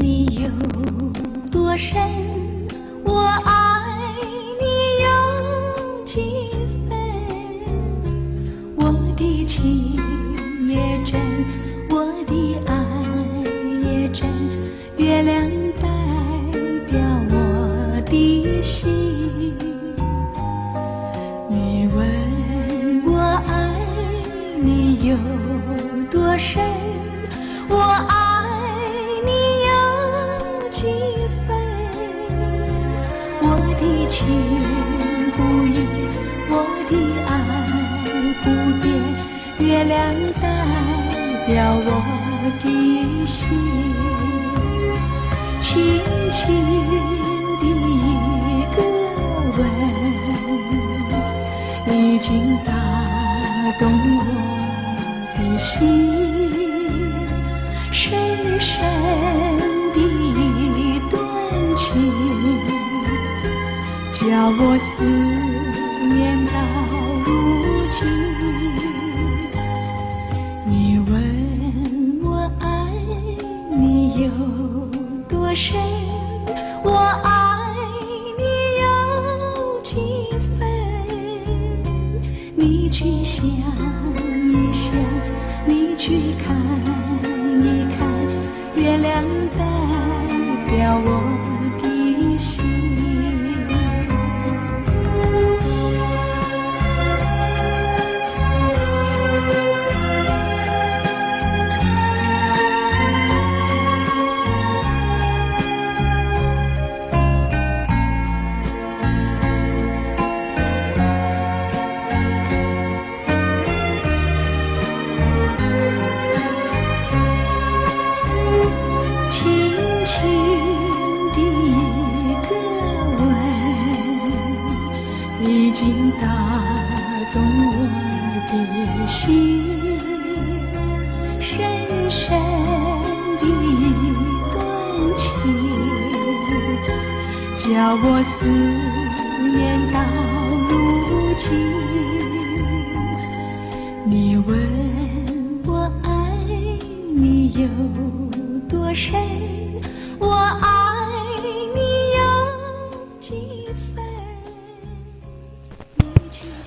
你有多深，我爱你有几分。我的情也真，我的爱也真，月亮代表我的心。你问我爱你有多深，我爱你有几分。我的情不移，我的爱不变，月亮代表我的心。轻轻的一个吻，已经打动我的心。深深的一段情，叫我思念到如今。你问我爱你有多深，我爱你有几分。你去想一想，你去看一看，月亮代表我的心。已经打动我的心，深深的一段情，叫我思念到如今。你问我爱你有多深，我爱你有几分。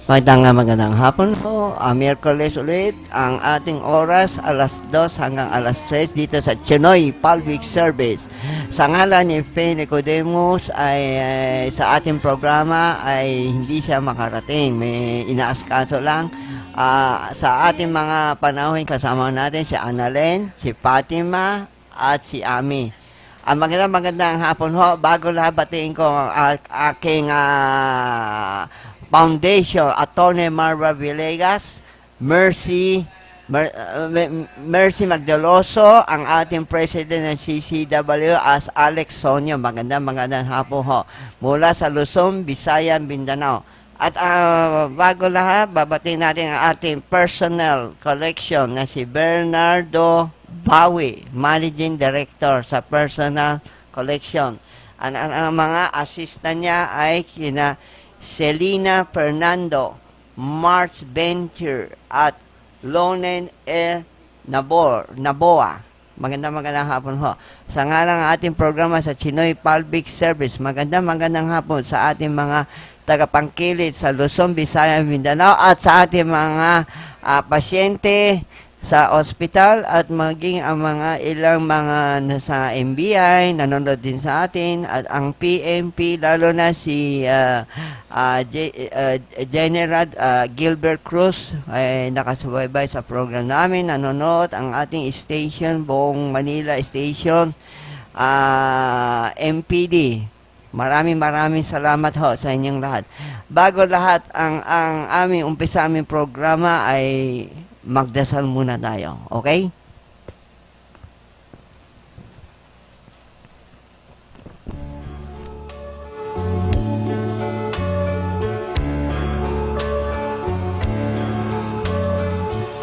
Magandang hapon po. Miyerkules ulit ang ating oras, alas 2 hanggang alas 3 dito sa Chinoy Public Service. Sa ngalan ni Faye Nicodemus ay sa ating programa ay hindi siya makarating. May inaaskaso lang. Sa ating mga panahon kasama natin si Annalen, si Fatima at si Ami. Magandang hapon ho. Bago lahat batiin ko ang aking Foundation, Atty. Marva Villegas, Mercy Magdaloso, ang ating President ng CCW as Alex Sonio. Magandang hapon ho. Mula sa Luzon, Visayas, Mindanao. At bago lahat, babatiin natin ang ating personnel collection na si Bernardo Bawi, Managing Director sa Personnel Collection. Ang mga assistant niya ay kina Selina Fernando, March Venture at Lonen E. Naboa. Magandang hapon ho. Sa ngalan ng ating programa sa Chinoy Public Service, magandang hapon sa ating mga tagapangkilit sa Luzon, Visayas, Mindanao at sa ating mga pasyente sa ospital at maging ang mga ilang mga nasa NBI nanonood din sa atin at ang PMP lalo na si General Gilbert Cruz ay nakasubaybay sa program namin, nanonood ang ating station, buong Manila station, MPD. Maraming salamat ho sa inyong lahat. Bago lahat ang aming umpisa aming programa ay magdasal muna tayo, okay?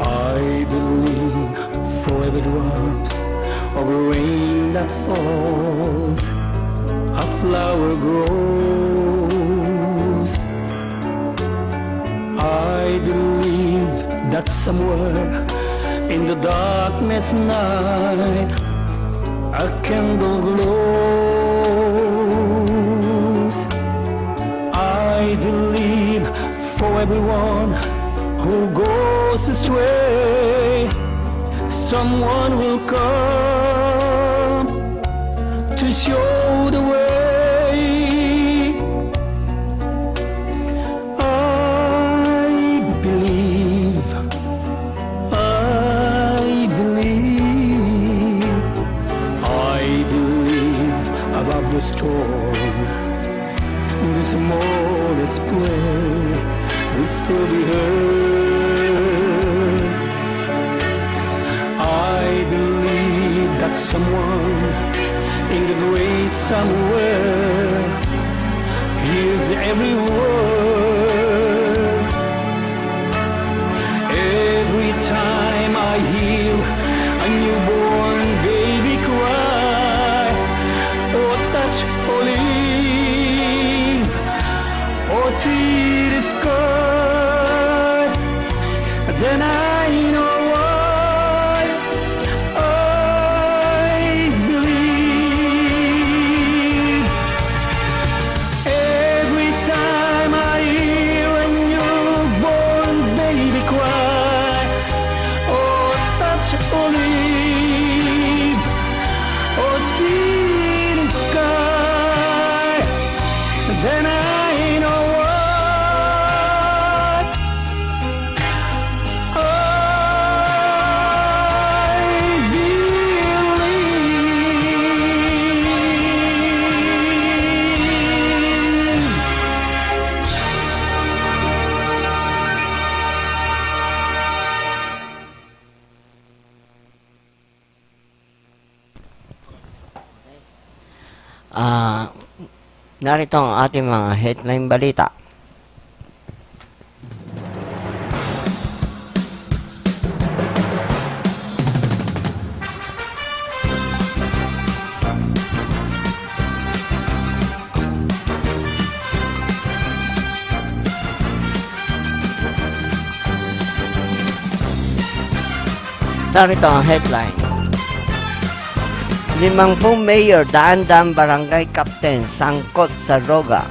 I believe for every drop of rain that falls, a flower grows. I believe that somewhere in the darkness night, a a candle glows. I believe for everyone who goes astray, someone will come to show the way. Above the storm, the smallest play will still be heard. I believe that someone in the great somewhere hears every word. Every time I hear a newborn baby cry, or touch olive, or see the sky, then I know why I believe. Every time I hear a newborn baby cry, or touch olive, or see the sky, then I know what I believe. Narito ang ating mga headline balita. Narito ang headline. 50 mayor, daan-daan barangay captain sangkot sa droga.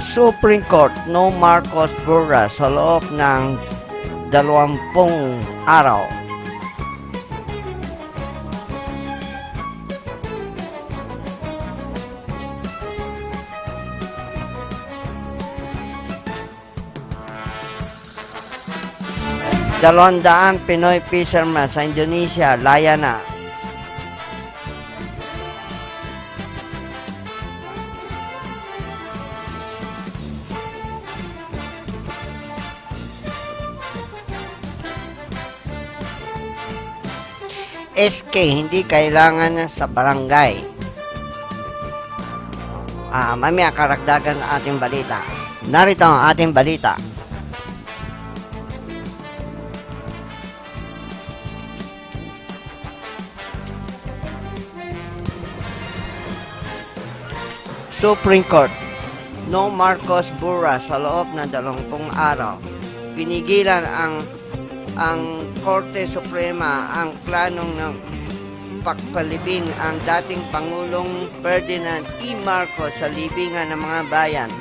Supreme Court, no Marcos Burra sa loob ng 20 araw. Dalawandaan Pinoy fishermen sa Indonesia, laya na. SK, hindi kailangan sa barangay. Mamaya karagdagan ang ating balita. Narito ang ating balita. Supreme Court, no Marcos Burra sa loob ng 20 araw. Pinigilan ang Korte Suprema ang planong ng pagpalibing ang dating Pangulong Ferdinand E. Marcos sa libingan ng mga bayan.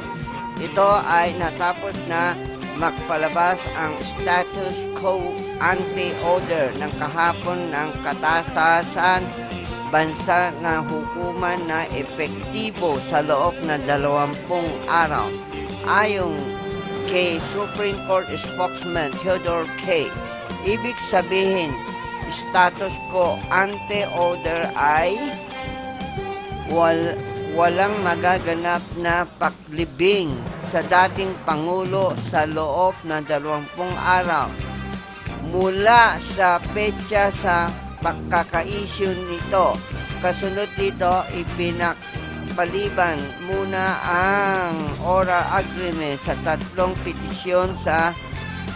Ito ay natapos na magpalabas ang status quo ante order ng kahapon ng katastasan bansa na hukuman na epektibo sa loob ng 20 araw. Ayon kay Supreme Court spokesman Theodore K., ibig sabihin, status quo ante order ay walang magaganap na paglibing sa dating Pangulo sa loob ng 20 araw mula sa petsa sa pagkaka-issue nito. Kasunod dito, ipinakpaliban muna ang oral agreement sa 3 petisyon sa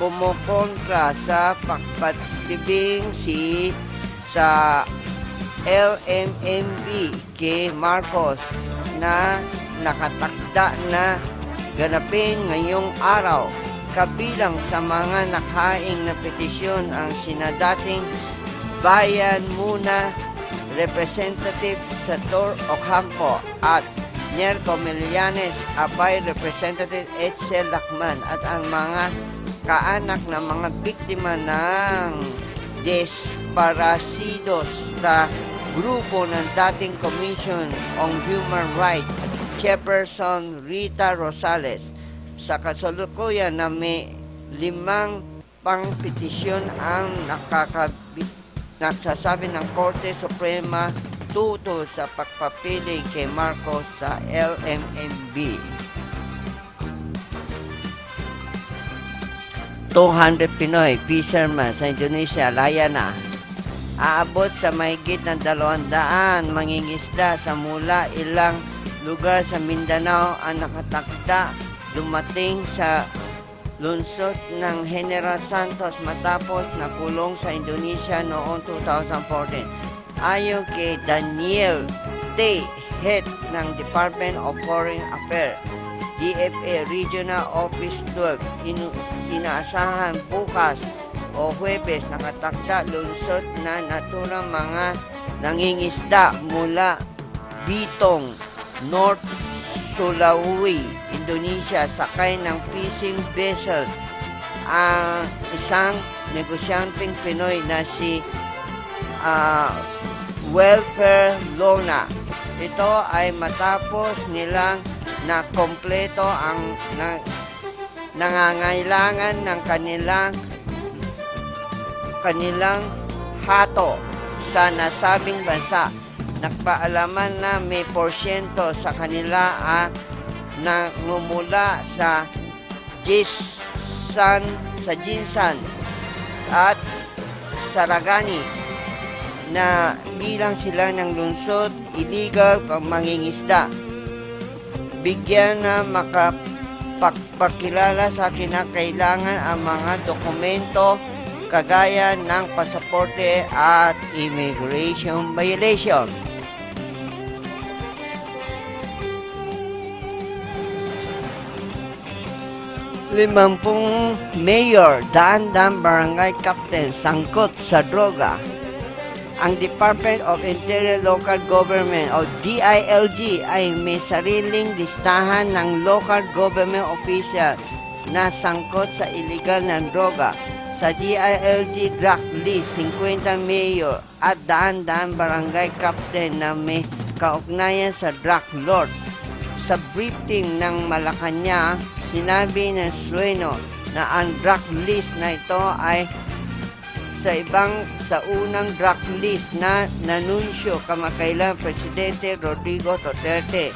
kumukontra sa pagpatibing sa LMMB kay Marcos na nakatakda na ganapin ngayong araw. Kabilang sa mga nakaing na petisyon ang sinadating Bayan Muna Representative Sator Ocampo at Nerco Millanes, Abay Representative Edsel Lacman at ang mga kaanak ng mga biktima ng desparasidos sa grupo ng dating Commission on Human Rights Chairperson Rita Rosales. Sa kasalukuyan na may 5 pang petisyon ang nagsasabi ng Korte Suprema tuto sa pagpapili kay Marcos sa LMNB. 200 Pinoy fishermen sa Indonesia laya na. Aabot sa mahigit ng 200 mangingisda sa mula ilang lugar sa Mindanao ang nakatakda dumating sa lungsod ng General Santos matapos nakulong sa Indonesia noong 2014. Ayon kay Daniel T. Head ng Department of Foreign Affairs, DFA Regional Office 12, inaasahan bukas o Huwebes nakatakda lungsod na naturang mga nangingisda mula Bitong, North Sulawesi, Indonesia, sakay ng fishing vessel ang isang negosyanteng Pinoy na si Welfare Lona. Ito ay matapos nilang na kompleto ang nangangailangan ng kanilang hato sa nasabing bansa. Nagpaalaman na may porsyento sa kanila na ngumula sa Jinsan at Sarangani na bilang sila ng lungsod illegal mangingisda. Bigyan na makapagpakilala sa kinakailangan ang mga dokumento kagaya ng pasaporte at immigration violation. 50 mayor, daan-daan barangay captain sangkot sa droga. Ang Department of Interior Local Government o DILG ay may sariling listahan ng local government official na sangkot sa illegal ng droga. Sa DILG drug list, 50 mayor at daan-daan barangay captain na may kaugnayan sa drug lord. Sa briefing ng Malacanang, sinabi ng Sueno na ang drug list na ito ay sa unang drug list na nanunsyo kamakailan Presidente Rodrigo Duterte.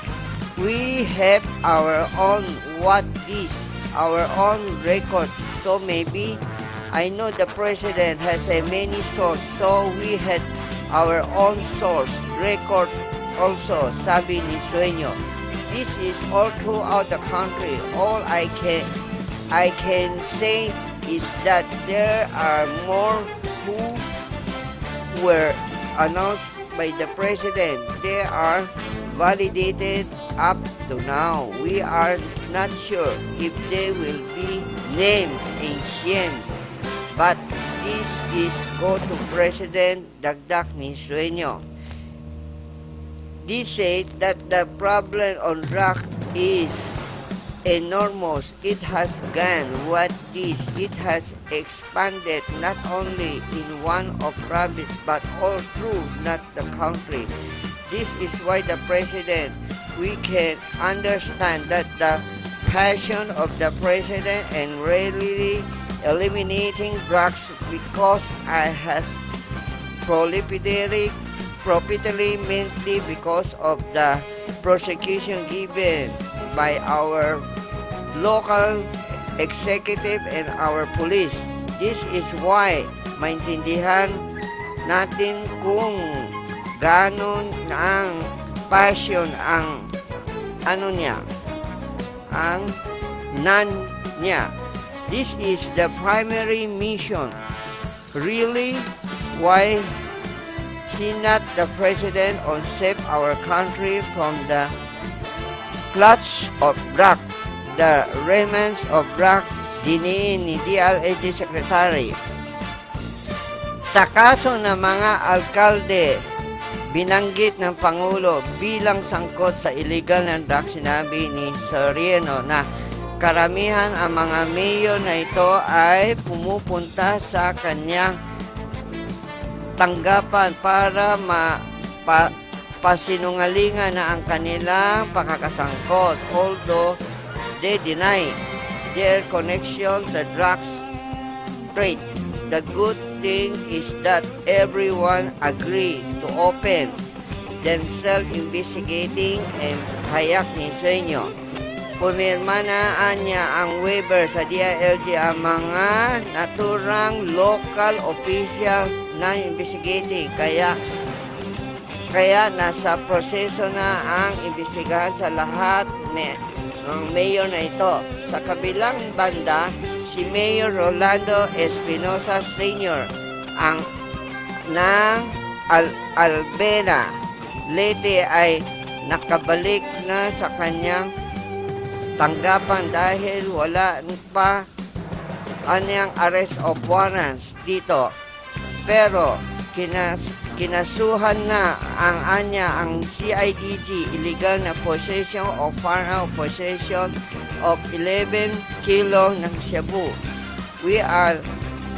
We have our own our own record. So maybe I know the President has a many source, so we had our own source record also, sabi ni Sueno. This is all throughout the country. All I can say is that there are more who were announced by the President. They are validated up to now. We are not sure if they will be named in Xian. But this is go to President dagdag ni Sueno. They say that the problem on drug is enormous. It has gone what is. It has expanded not only in one of province but all through not the country. This is why the President, we can understand that the passion of the President and really eliminating drugs because I has proliferated mainly because of the prosecution given by our local executive and our police. This is why maintindihan natin kung ganon ang passion ang niya. This is the primary mission. Really, why he not the President on save our country from the clutch of drug, the remnants of drug Diniin ni DLAG Secretary. Sa kaso ng mga alkalde, binanggit ng Pangulo bilang sangkot sa illegal na drugs, sinabi ni Soriano na karamihan ang mga mayor na ito ay pumupunta sa kanyang tanggapan para pasinungalingan na ang kanilang pakakasangkot, although they deny their connection to drugs trade. The good thing is that everyone agree to open themselves investigating and hayak ni Sueño. Pumirma na niya ang waiver sa DILG ang mga naturang local official na investigating. Kaya nasa proseso na ang imbestigahan sa lahat ng mayor na ito. Sa kabilang banda, si Mayor Rolando Espinosa Sr. ng Albena, Leyte ay nakabalik na sa kanyang tanggapan dahil wala pa anyang arrest of warrants dito. Pero kinasuhan na ang CIDG illegal na possession of firearm, possession of 11 kilo ng shabu. We are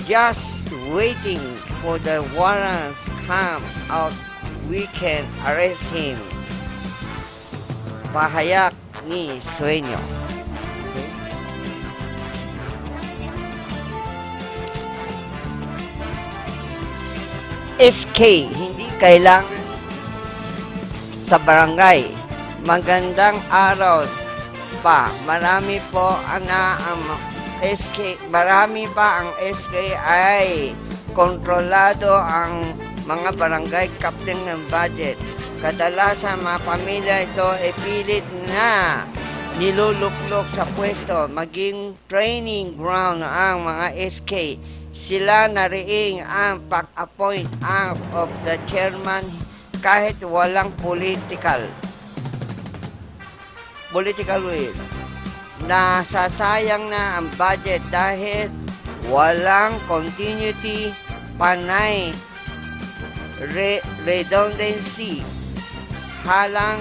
just waiting for the warrants come out. We can arrest him. Pahayag ni Sueño. SK, hindi kailangan sa barangay. Magandang araw pa. Marami po ang SK, marami pa ang SK ay kontrolado ang mga barangay captain ng budget. Kadalasan mga pamilya ito ay pilit na niluluklok sa pwesto, maging training ground ang mga SK. Sila na rin ang pag-appoint of the chairman kahit walang political will. Nasasayang na ang budget dahil walang continuity, panay, redundancy, halang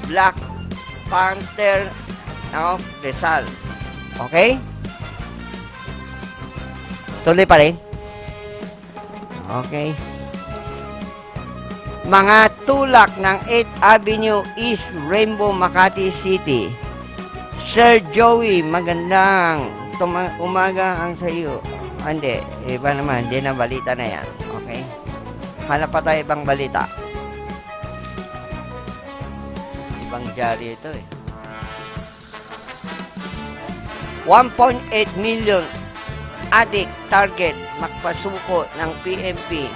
Black Panther of Rizal. Okay? Tuloy pa rin? Okay. Mga tulak ng 8th Avenue East, Rainbow, Makati City. Sir Joey, magandang umaga ang sa iyo. Hindi, iba naman, hindi na balita na yan. Okay? Hanap pa tayo ibang balita. Ibang dyaryo ito eh. 1.8 million adik target magpasuko ng PNP.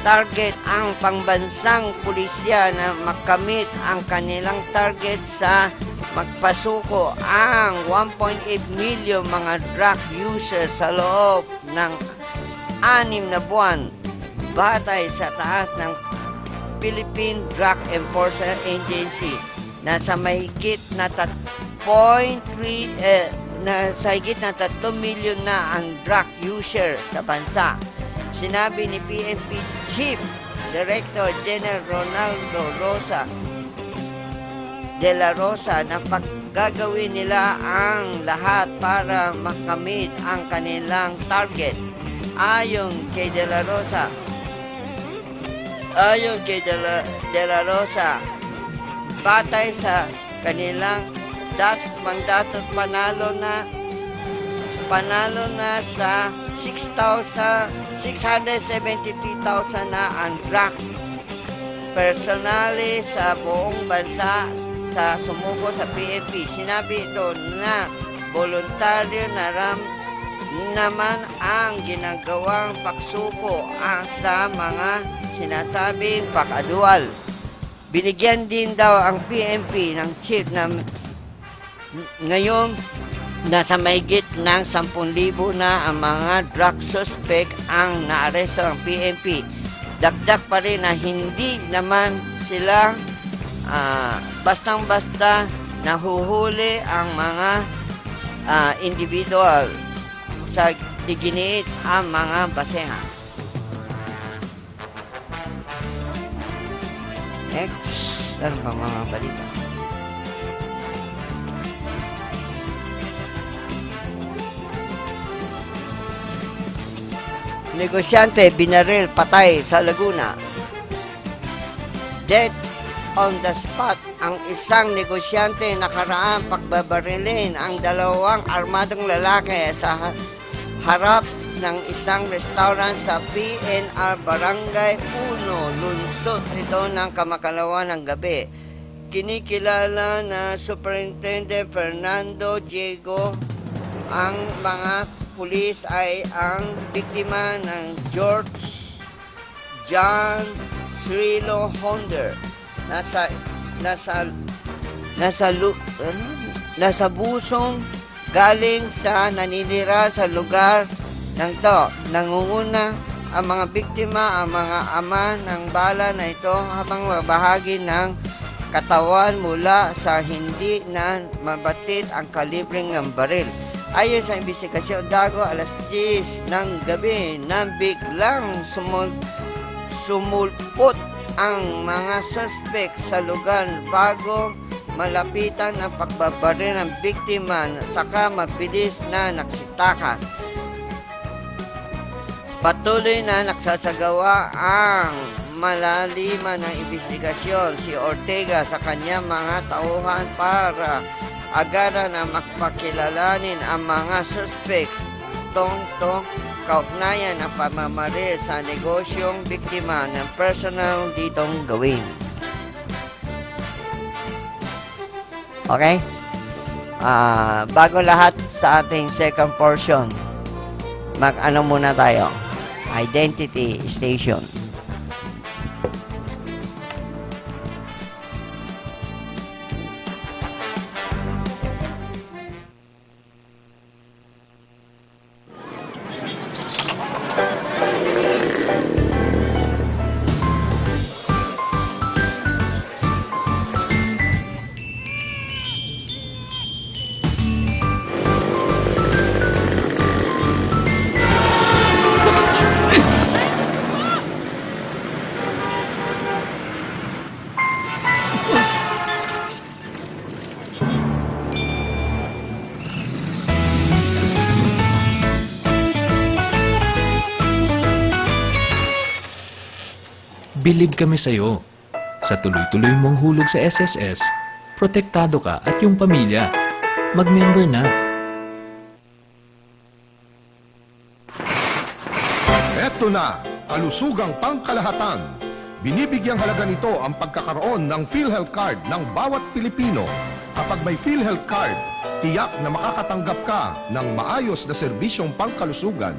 Target ang pangbansang pulisya na makamit ang kanilang target sa magpasuko ang 1.8 million mga drug users sa loob ng 6 na buwan. Batay sa taas ng Philippine Drug Enforcement Agency na sa mahigit na 3 million na ang drug user sa bansa. Sinabi ni PNP Chief Director General Ronaldo De La Rosa na paggagawin nila ang lahat para makamit ang kanilang target. Ayon kay De La Rosa, batay sa kanilang mandato panalo na sa 673,000 na ang drug personally sa buong bansa sa sumuko sa PNP. Sinabi ito na voluntaryo naman ang ginagawang pagsuko sa mga sinasabing pakadual. Binigyan din daw ang PNP ng chief na ngayon nasa mahigit ng 10,000 na ang mga drug suspect ang naaresto ng PNP. Dagdag pa rin na hindi naman sila bastang-basta nahuhuli ang mga individual. sa diginiit ang mga basehan. Next, ano ba mga balita? Negosyante binaril patay sa Laguna. Death on the spot ang isang negosyante nakaraang pagbabarilin ang dalawang armadong lalaki sa harap ng isang restaurant sa PNR Barangay 1, lungsod ito ng Kamakalawa ng gabi. Kinikilala na Superintendent Fernando Diego. Ang mga pulis ay ang biktima ng George John Cirilo Honder. Nasa busong galing sa naninira sa lugar ng to. Nangunguna ang mga biktima, ang mga ama ng bala na ito habang bahagi ng katawan mula sa hindi na mabatid ang kalibreng ng baril. Ayon sa investigasyon, dago alas 10 ng gabi nang biglang sumulpot ang mga suspect sa lugar bago malapitan ang pagbabaril ng biktima saka mabilis na nagsitakas. Patuloy na nagsasagawa ang malaliman ng investigasyon si Ortega sa kanyang mga tauhan para agaran na makpakilalanin ang mga suspects tungkol kaugnayan ng pamamaril sa negosyong biktima ng personal ditong gawin. Okay? Bago lahat sa ating second portion, mag-ano muna tayo? Identity Station. Bilib kami sa'yo. Sa tuloy-tuloy mong hulog sa SSS, protektado ka at yung pamilya. Mag-member na. Eto na, kalusugang pangkalahatan. Binibigyang halaga nito ang pagkakaroon ng PhilHealth Card ng bawat Pilipino. Kapag may PhilHealth Card, tiyak na makakatanggap ka ng maayos na serbisyong pangkalusugan.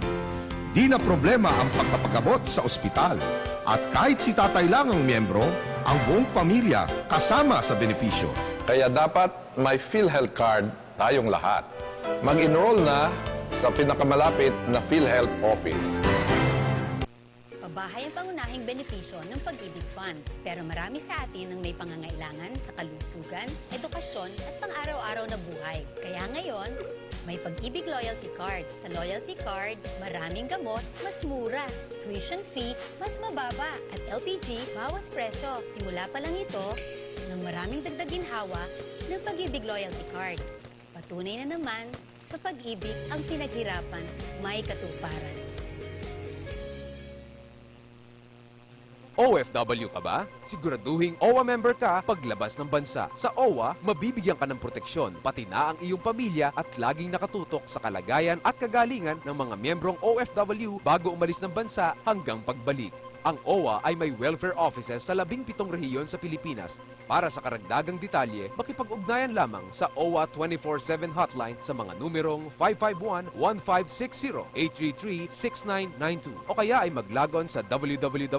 Di na problema ang pagpapagamot sa ospital. At kahit si tatay lang ang miyembro, ang buong pamilya kasama sa benepisyo. Kaya dapat may PhilHealth Card tayong lahat. Mag-enroll na sa pinakamalapit na PhilHealth office. Pabahay ang pangunahing benepisyo ng Pag-ibig Fund. Pero marami sa atin ang may pangangailangan sa kalusugan, edukasyon at pang-araw-araw na buhay. Kaya ngayon, may Pag-ibig Loyalty Card. Sa Loyalty Card, maraming gamot, mas mura. Tuition fee, mas mababa. At LPG, bawas presyo. Simula pa lang ito ng maraming dagdag ginhawa ng Pag-ibig Loyalty Card. Patunay na naman, sa pag-ibig ang pinaghirapan, may katuparan. OFW ka ba? Siguraduhing OWA member ka paglabas ng bansa. Sa OWA, mabibigyan ka ng proteksyon, pati na ang iyong pamilya at laging nakatutok sa kalagayan at kagalingan ng mga miyembrong OFW bago umalis ng bansa hanggang pagbalik. Ang OWA ay may welfare offices sa 17 rehiyon sa Pilipinas. Para sa karagdagang detalye, makipag-ugnayan lamang sa OWA 24/7 hotline sa mga numerong 551-1560, 833-6992 o kaya ay mag-logon sa www.owa.gov.ph.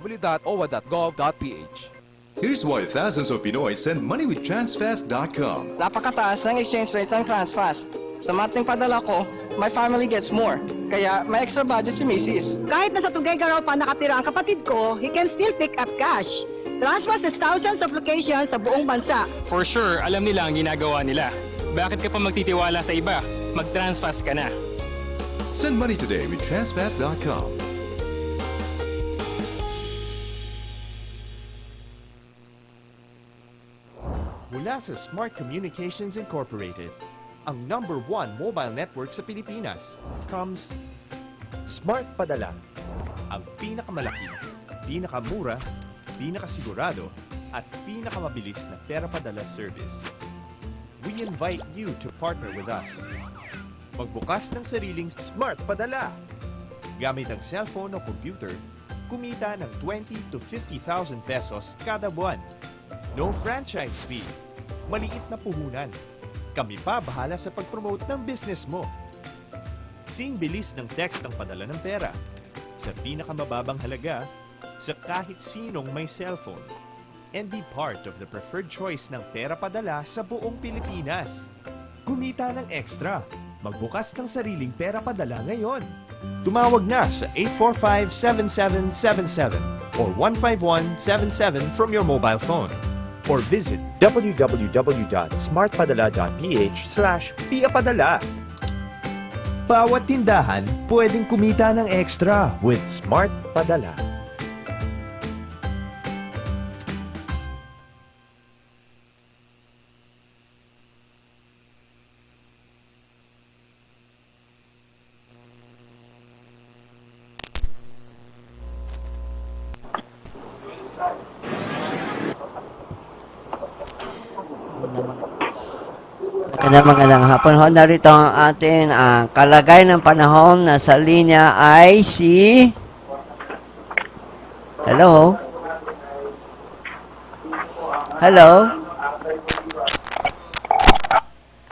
Here's why thousands of Pinoy send money with Transfast.com. Napakataas ng exchange rate ng Transfast. Sa mating padala ko, my family gets more. Kaya may extra budget si Mrs. Kahit nasa Tuguegarao pa nakatira ang kapatid ko, he can still pick up cash. Transfast has thousands of locations sa buong bansa. For sure, alam nila ang ginagawa nila. Bakit ka pa magtitiwala sa iba? Mag-Transfast ka na. Send money today with transfast.com. Mula sa Smart Communications Incorporated, ang #1 mobile network sa Pilipinas, comes Smart Padala, ang pinakamalaki, pinakamura, pinakasigurado, at pinakamabilis na pera padala service. We invite you to partner with us. Magbukas ng sariling Smart Padala. Gamit ang cellphone o computer, kumita ng 20 to 50,000 pesos kada buwan. No franchise fee. Maliit na puhunan. Kami pa bahala sa pag-promote ng business mo. Sing bilis ng text ang padala ng pera. Sa pinakamababang halaga, sa kahit sinong may cellphone. And be part of the preferred choice ng pera padala sa buong Pilipinas. Kumita ng extra. Magbukas ng sariling pera padala ngayon. Tumawag na sa 845-7777 or 15177 from your mobile phone. Or visit www.smartpadala.ph/piapadala. Bawat tindahan pwedeng kumita ng extra with Smart Padala. Magandang hapon ho. Narito ang ating kalagay ng panahon na sa linya ay si... Hello? Hello?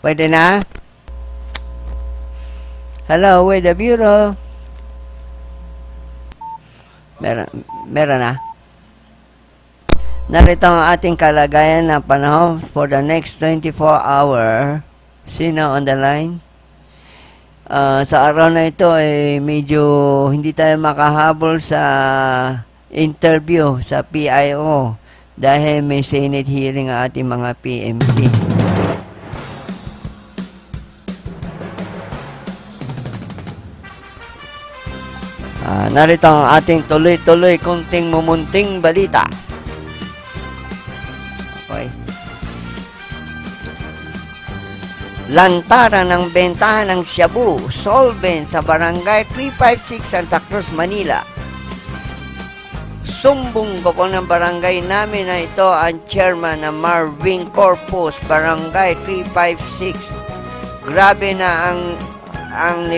Pwede na? Hello, with the Bureau. Meron na? Narito ang ating kalagayan ng panahon for the next 24 hour. Sino on the line? Sa araw na ito ay medyo hindi tayo makahabol sa interview sa PIO dahil may Senate hearing ang ating mga PMP. Narito ang ating tuloy-tuloy kunting mumunting balita. Okay. Lantaran ng bentahan ng shabu, solvent sa Barangay 356 Santa Cruz, Manila. Sumbong ko ng barangay namin na ito ang chairman na Marvin Corpus, Barangay 356. Grabe na ang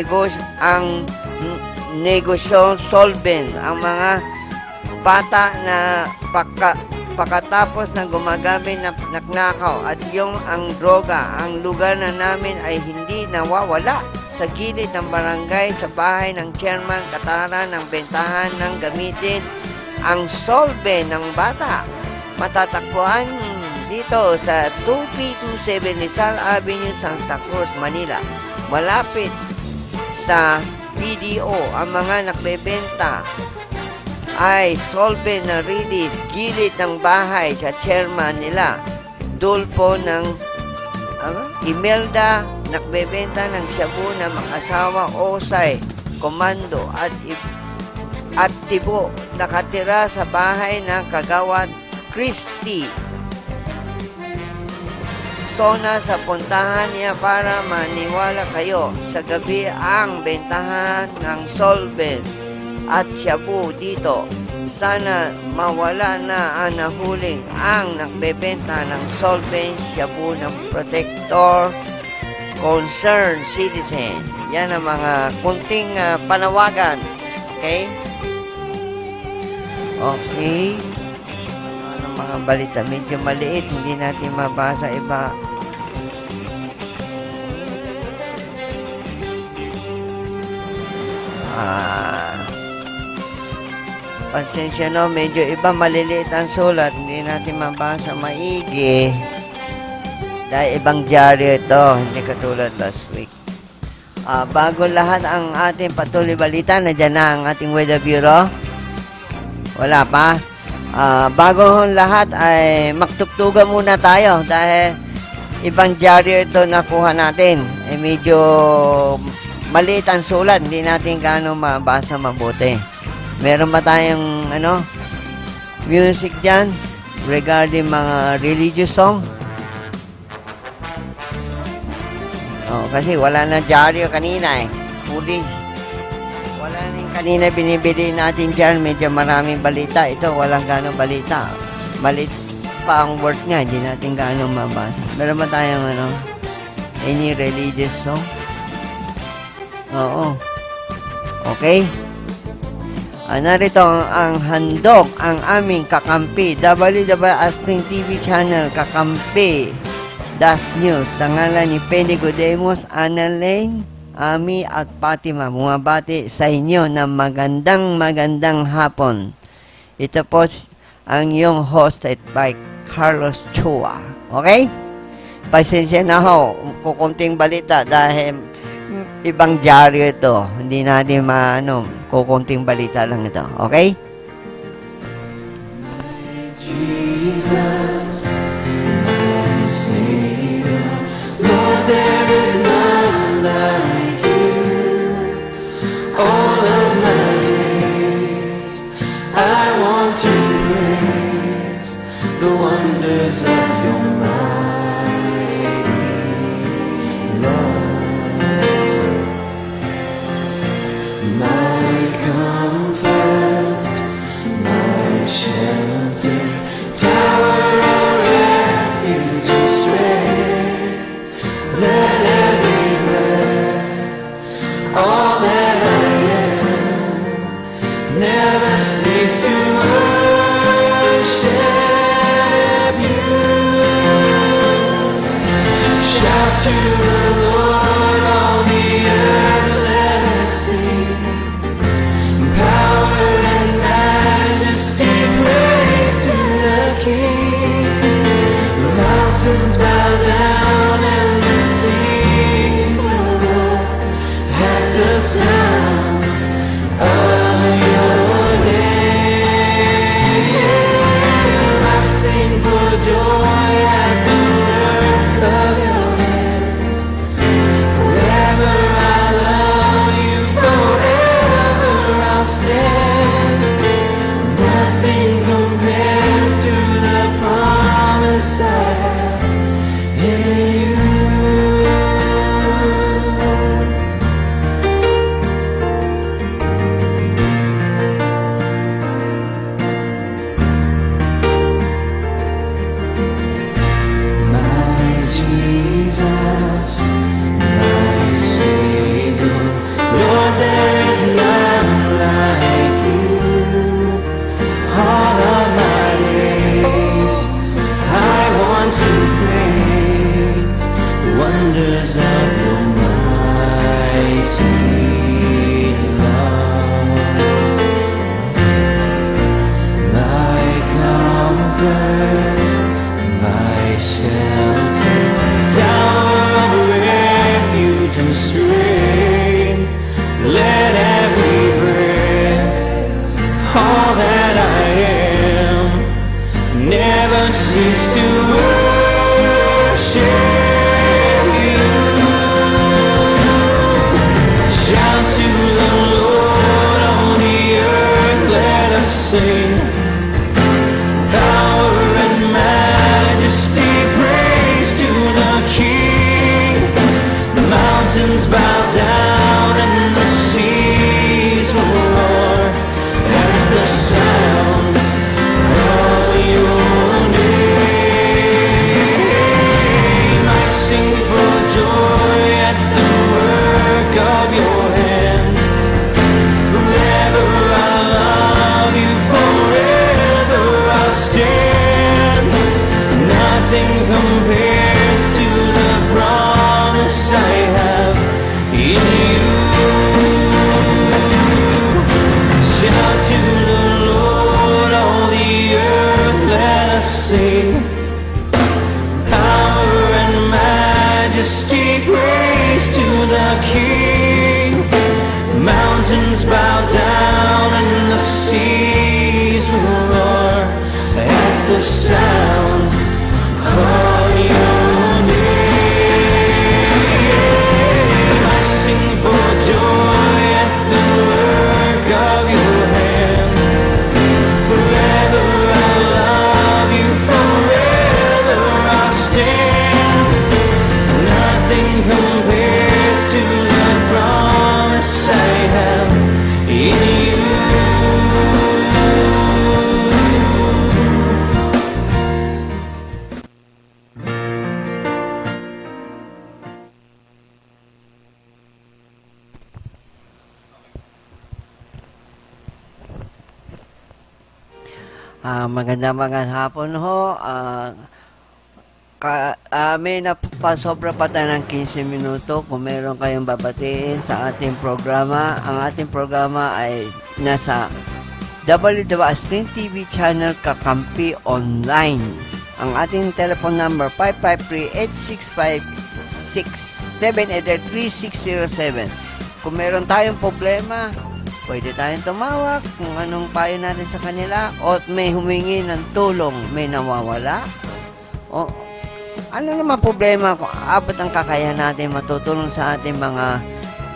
negosyo solvent, ang mga bata na pagkatapos ng gumagamit ng naknakaw at ang droga, ang lugar na namin ay hindi nawawala. Sa gilid ng barangay, sa bahay ng chairman, kataran ng bentahan ng gamitin ang solvent ng bata. Matatagpuan dito sa 2327 Rizal Avenue, Santa Cruz, Manila. Malapit sa PDO, ang mga nagbebenta ay solvent na release, gilid ng bahay sa chairman nila. Dulpo ng Imelda, nagbebenta ng shabu na mag-asawa Osay, Komando at Tibo, nakatira sa bahay ng Kagawad Christy. Sona sa puntahan niya para maniwala kayo. Sa gabi ang bentahan ng solvent at shabu dito. Sana mawala na ang nahuling ang nagbebenta ng solvent, shabu ng protector, concerned citizen. Yan ang mga kunting panawagan. Okay? Okay. Ano mga balita? Medyo maliit. Hindi natin mabasa iba. Pasensya no, medyo iba maliliit ang sulat, hindi natin mabasa maigi. Dahil ibang dyaryo ito, hindi katulad last week. Bago lahat ang ating patuloy balita, nandiyan na ang ating Weather Bureau. Wala pa. Bago lahat ay magtugtugan muna tayo dahil ibang dyaryo ito nakuha natin. Medyo maliit ang sulat, hindi natin gaano mabasa mabuti. Meron ba tayong music dyan regarding mga religious song? Kasi wala na dyaryo kanina Huli. Wala na yung kanina binibili natin dyan. Medyo maraming balita. Ito, walang gano'ng balita. Malit pa ang word nga. Hindi natin gano'ng mabasa. Meron ba tayong any religious song? Oo. Okay. Narito ang handog, ang aming kakampi. WWS TV channel, kakampi. Das News, sa ngalan ni Penny Godemos, Annalyn, Ami at Fatima, bumabati sa inyo ng magandang hapon. Ito po ang iyong hosted by Carlos Chua. Okay? Pasensya na ho, kukunting balita dahil ibang dyaryo ito. Hindi natin kukunting balita lang ito. Okay? Jesus, my Savior, Lord, there is none like you. All of my days, I want to praise the wonders of your mighty love. My comfort, my shelter, tower of refuge and strength. Let every breath, all that I am, never cease to worship you. Shout to the Lord, all the earth, let us sing. Power and majesty, praise to the King. The mountains bow down and the seas will roar at the sound of your name. I sing for joy at the work of your hands. Forever I love you, forever I'll stand. Nothing compares to the promise I have in you. My Jesus, my Savior, Lord, there is none like you. All of my days, I want to praise the wonders of your mighty love. My comfort, my shelter, tower of refuge and strength. Let every breath, all that I am, never cease to worship you. Shout to the Lord, all the earth, let us sing. Power and majesty, praise to the King. The mountains bow down and the seas will roar at the sound of your name. I sing for joy at the work of your hand. Forever I love you, forever I'll stand. Nothing compares to the promise I have in you. Shout to the Lord, all the earth, let us sing. Power and majesty, praise to the King. Mountains bow down and the seas will roar at the sound of your name. I sing for joy Magandang hapon ho. May napasobra pa tayo ng 15 minuto kung meron kayong babatiin sa ating programa. Ang ating programa ay nasa WWS TV channel Kakampi Online. Ang ating telephone number 553-865-678-3607. Kung meron tayong problema, pwede tayong tumawag kung anong payo natin sa kanila o may humingi ng tulong, may nawawala o ano naman problema kung abot ang kakayahan natin matutulong sa ating mga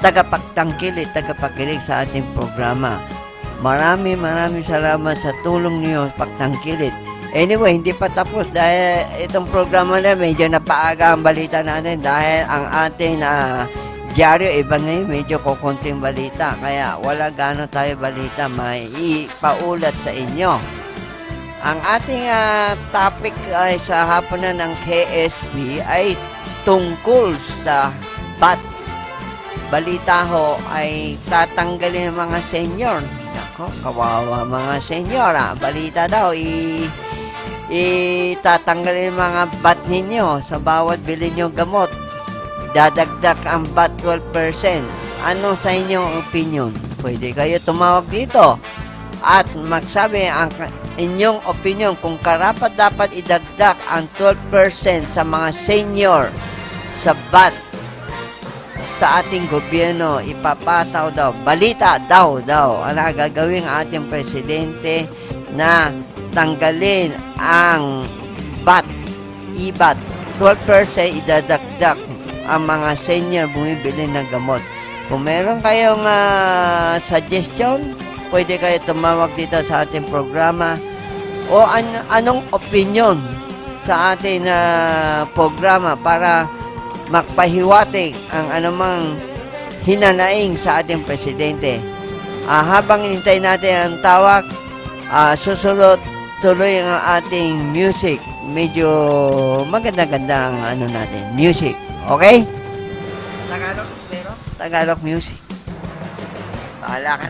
tagapagtangkilik, tagapakilig sa ating programa. Maraming salamat sa tulong niyo pagtangkilik. Anyway, hindi pa tapos dahil itong programa na medyo napaaga ang balita natin dahil ang ating dyaryo iba ngayon, medyo kukunting balita. Kaya wala gano'n tayo balita, may ipaulat sa inyo. Ang ating topic ay sa hapon na ng KSB ay tungkol sa BAT. Balita ho ay tatanggalin ng mga senior. Nako, kawawa mga senior. Balita daw, itatanggalin mga BAT ninyo sa bawat bili nyo gamot. Dadagdag ang BAT 12%. Ano sa inyong opinion? Pwede kayo tumawag dito at magsabi ang inyong opinion kung karapat dapat idagdag ang 12% sa mga senior sa BAT sa ating gobyerno. Ipapataw daw. Balita daw. Ano gagawin ang ating presidente na tanggalin ang BAT, IBAT, 12% idadagdag ang mga senior bumibili ng gamot. Kung meron kayong suggestion, pwede kayo tumawag dito sa ating programa o anong opinion sa ating programa para magpahiwatig ang anumang hinanaing sa ating presidente. Habang hintay natin ang tawag, susunod tuloy ang ating music. Medyo maganda-ganda ang natin, music. Okay? Tagalog music. Bahala ka.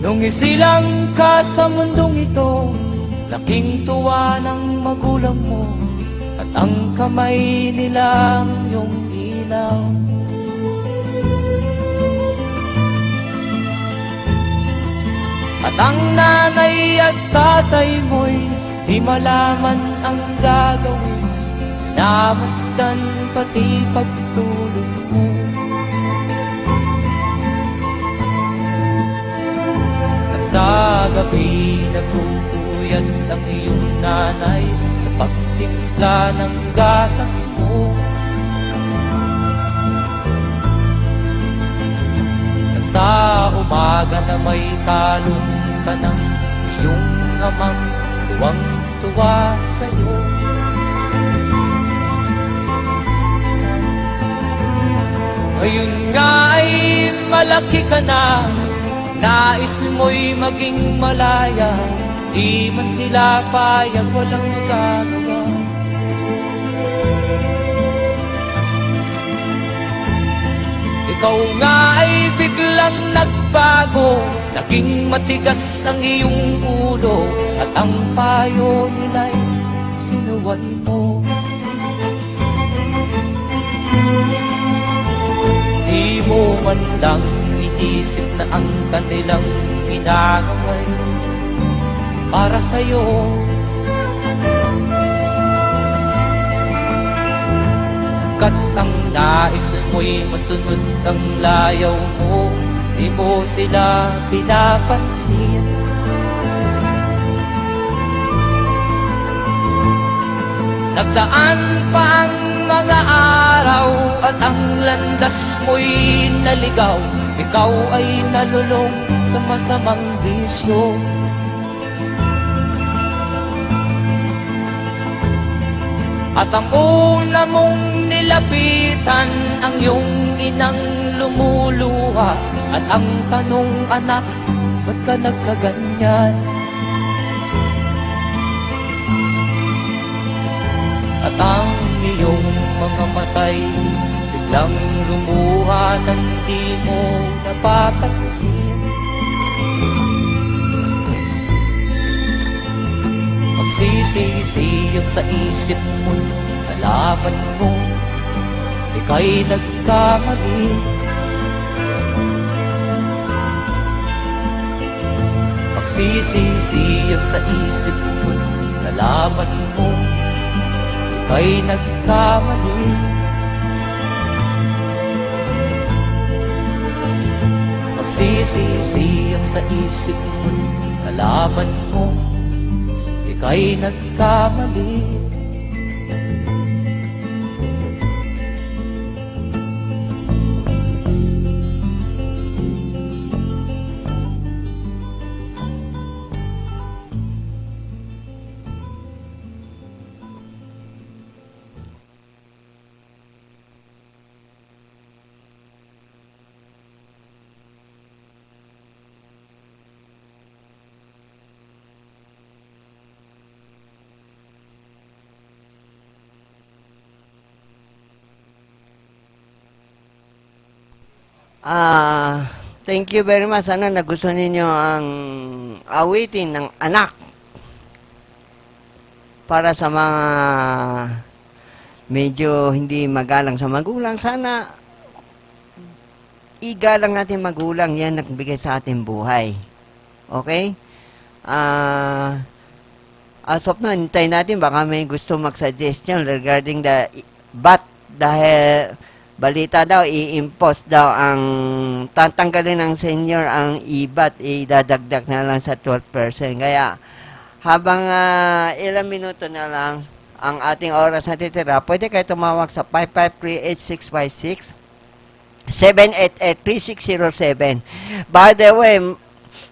Nung isilang ka sa mundong ito, laking tuwa ng magulang mo, at ang kamay nila ang iyong ilaw. At ang nanay at tatay mo'y di malaman ang gagawin, namasdan pati pagtulog mo. Sa gabi nagpupuyat ang iyong nanay sa pagtimpla ng gatas mo. At sa umaga na may talong ka ng iyong amang tuwang-tuwa sa'yo. Ngayon nga ay malaki ka na, nais mo'y maging malaya, di man sila payag, walang magagawa. Ikaw nga ay biglang nagbago, naging matigas ang iyong ulo, at ang payo nila'y sinuway mo. Di mo man lang inisip na ang kanilang ginagaway para sa'yo. Kat ang nais mo'y masunod ang layaw mo, di mo sila pinapansin. Nagdaan pa ang mga araw at ang landas mo'y naligaw, ikaw ay nalulong sa masamang bisyo. At ang una mong nilapitan, ang iyong inang lumuluha, at ang tanong, anak, ba't ka nagkaganyan? At ang iyong mga matay biglang lumuha nang di mo napapansin. Magsisisiyag sa isip mo, nalaman mo ika'y nagkamali. Magsisisiyag sa isip mo, nalaman mo ika'y nagkamali. Magsisisiyag sa isip mo, nalaman mo ika'y nagkamali. Thank you very much. Sana nagustuhan ninyo ang awitin ng anak para sa mga medyo hindi magalang sa magulang. Sana igalang natin magulang, yan nagbigay sa ating buhay. Okay? As of now, hintayin natin, baka may gusto mag-suggestion regarding the bat, dahil balita daw, i-impose daw ang tatanggalin ng senior ang IBAT, idadagdag na lang sa 12%. Kaya habang ilang minuto na lang ang ating oras na titira, pwede kayo tumawag sa 553-8656 788-3607. By the way,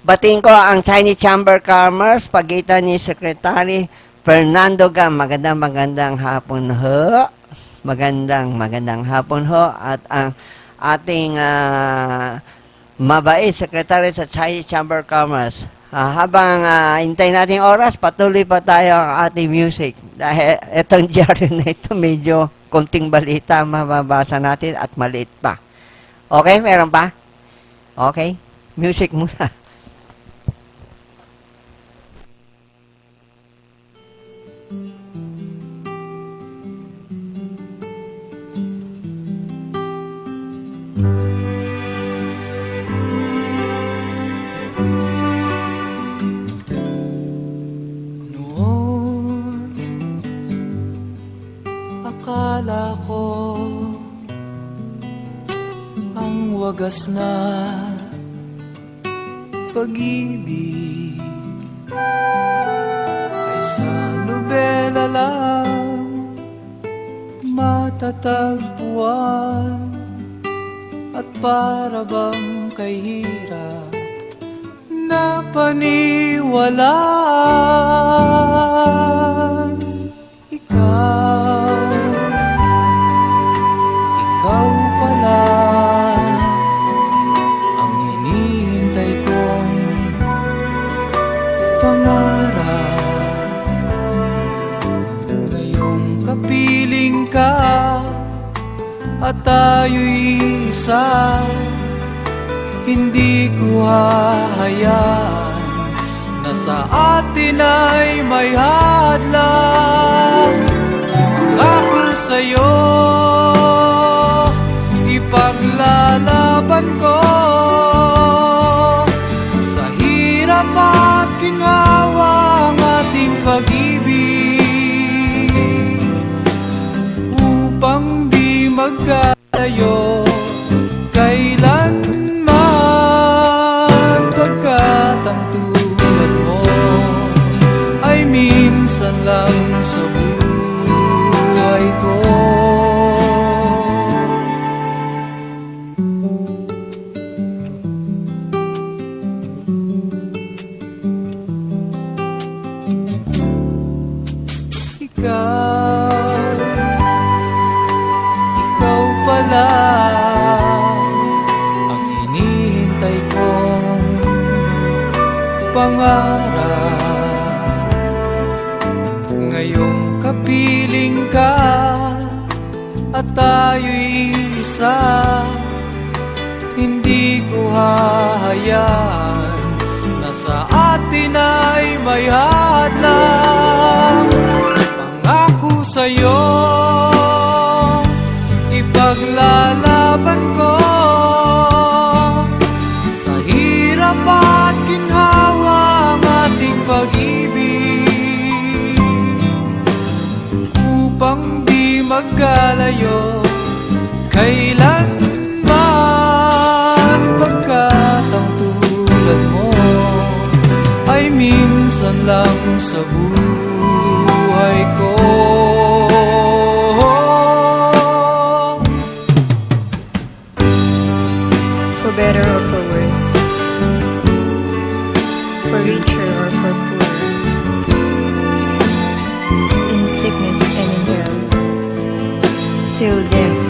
batiin ko ang Chinese Chamber of Commerce, pagitan ni Secretary Fernando Gam. Magandang hapon ho. Magandang hapon ho. At ang ating mabait Secretary sa Chinese Chamber of Commerce. Habang hintay natin oras, patuloy pa tayo ang ating music. Dahil itong diaryo na ito, medyo konting balita mababasa natin at maliit pa. Okay? Meron pa? Okay? Music muna. Akala ko ang wagas na pag-ibig ay sa nobela lang matatagpuan, at para bang kahirap na paniwalaan. Ikaw pala at tayo'y isa. Hindi ko hahayaan na sa atin ay may hadlang. Pangako sa'yo, ipaglalaban ko sa hirap at ginhawa ang ating pag-ibig, upang di magkalayo kailanman, pagkat ang tulad mo ay minsan lang sa buhay ko. Ikaw pala ang hinihintay kong pangarap. Ngayong kapiling ka at tayo'y isa, hindi ko hahayaan na sa atin ay may hadlang. Pangako sa'yo, ipaglalaban ko sa hirap at ginhawa ang ating pag-ibig, upang di magkalayo kailanman, pagkat ang tulad mo ay minsan lang sa buhay ko. For better or for worse, for richer or for poor, in sickness and in health, till death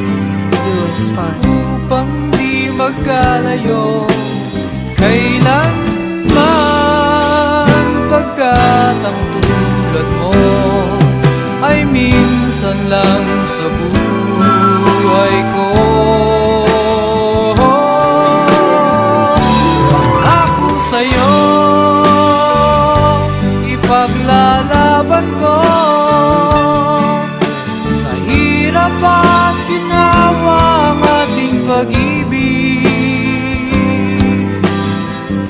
do us part. Upang di magkalayo kailanman, pagkat ang tulad mo ay minsan lang sa buhay ko. Pangako sa'yo, ipaglalaban ko sa hirap at ginhawa ang ating pag-ibig,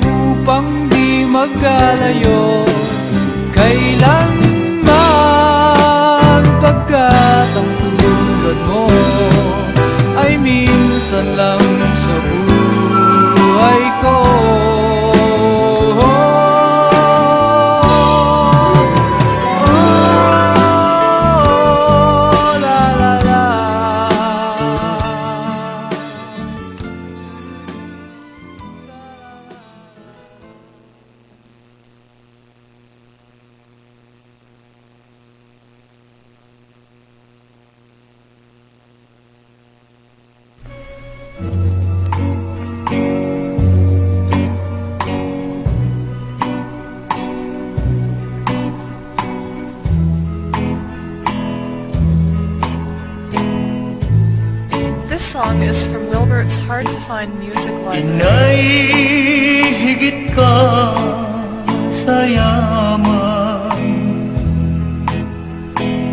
upang di magkalayo kailanman, pagkat ang tulad mo ay minsan lang sa buhay ko. This song is from Wilbert's Hard to Find Music Library. Inay, higit ka sa yaman,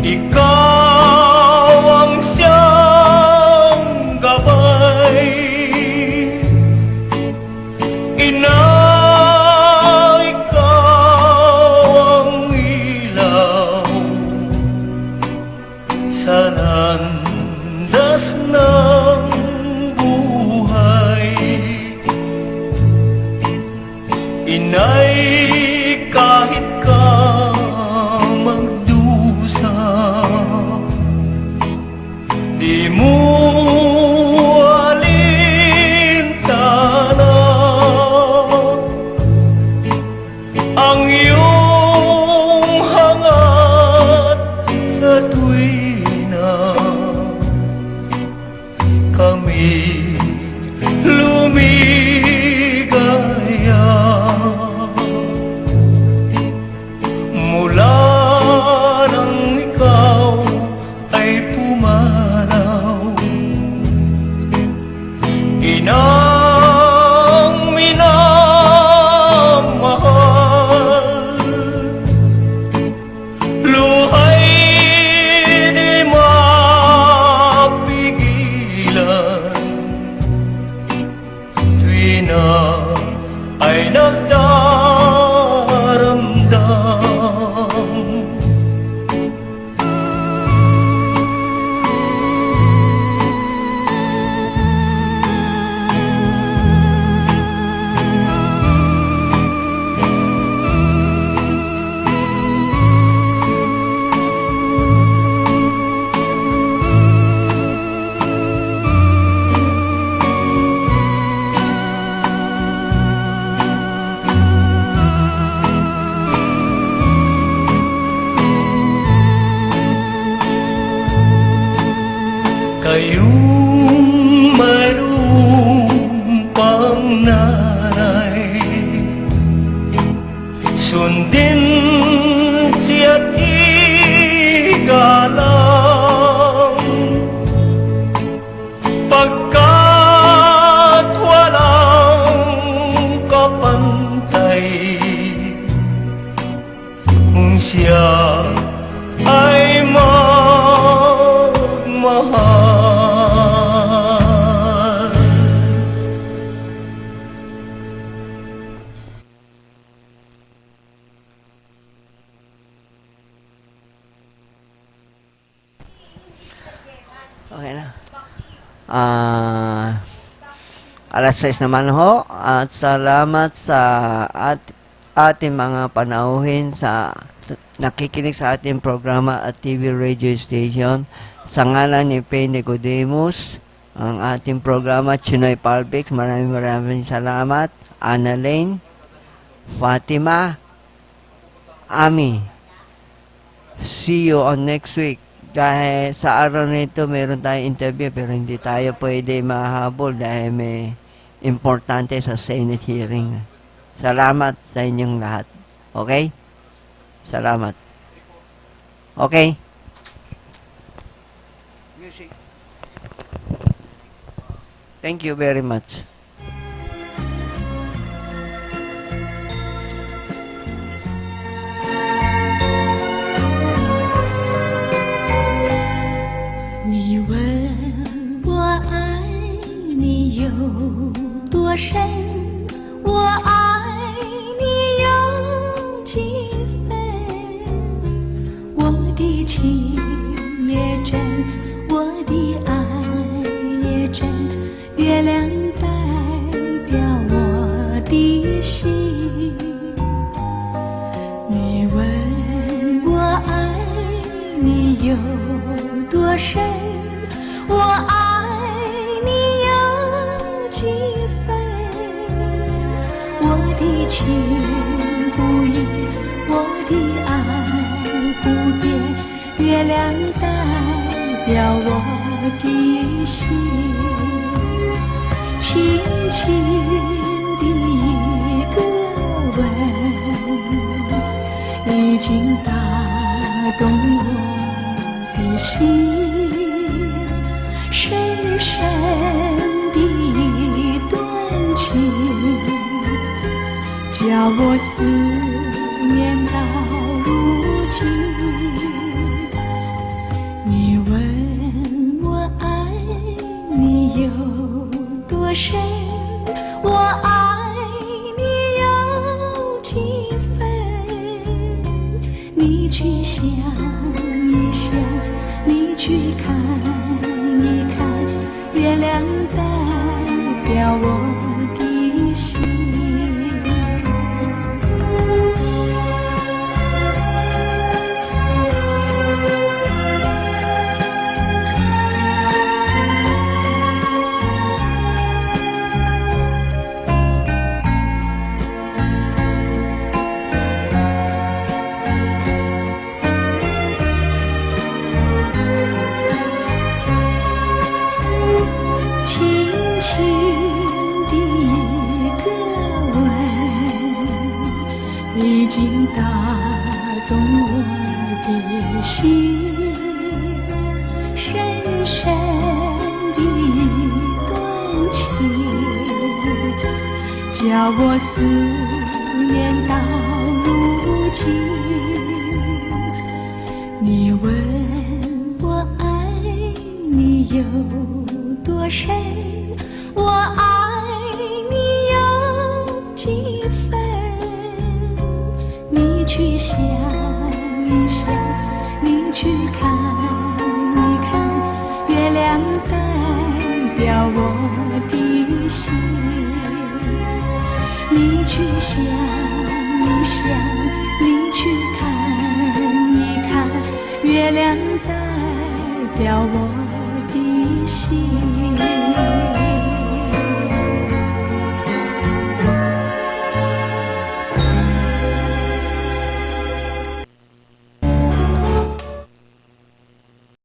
ikaw ang siyang gabay. Inay, ikaw ang ilaw sa landas ng buhay. Inay, kahit ka magdusa, di mo alintana ang iyong hangat sa tuwina kami lumigaya. kayong mayroong pangnanay. Sundin siya't igalang, pagkat walang kapantay. Kung siya ay magmahal. Okay na. Alas 6 naman ho. At salamat sa ating mga panauhin sa nakikinig sa ating programa at TV radio station. Sa ngalan ni Pay Nicodemus, ang ating programa, Chinoy Palpix, maraming salamat. Ana Lane, Fatima, Ami. See you on next week. Dahil sa araw na ito, meron tayong interview pero hindi tayo pwede mahabol dahil may importante sa Senate hearing. Salamat sa inyong lahat. Okay? Salamat. Okay? Music. Thank you very much.你问我爱你有多深，我爱你有几分，我的情也真，我的爱也真，月亮代表我的心。你问我爱你有多深，我爱你有几分，我的情不移，我的爱不变，月亮代表我的心。轻轻的一个吻，已经打动我的心，深深的一段情，叫我思念到如今。你问我爱你有多深，我爱你有几分，你去想一想，你去看一看，月亮代表我的心。轻轻的一个吻，已经打动我的心，深深的一段情，叫我思念到如今。你问我爱你有多深，我爱你有几分，你去想一想，你去看一看，月亮代表我的心。你去想一想，你去看一看，月亮代表我的心。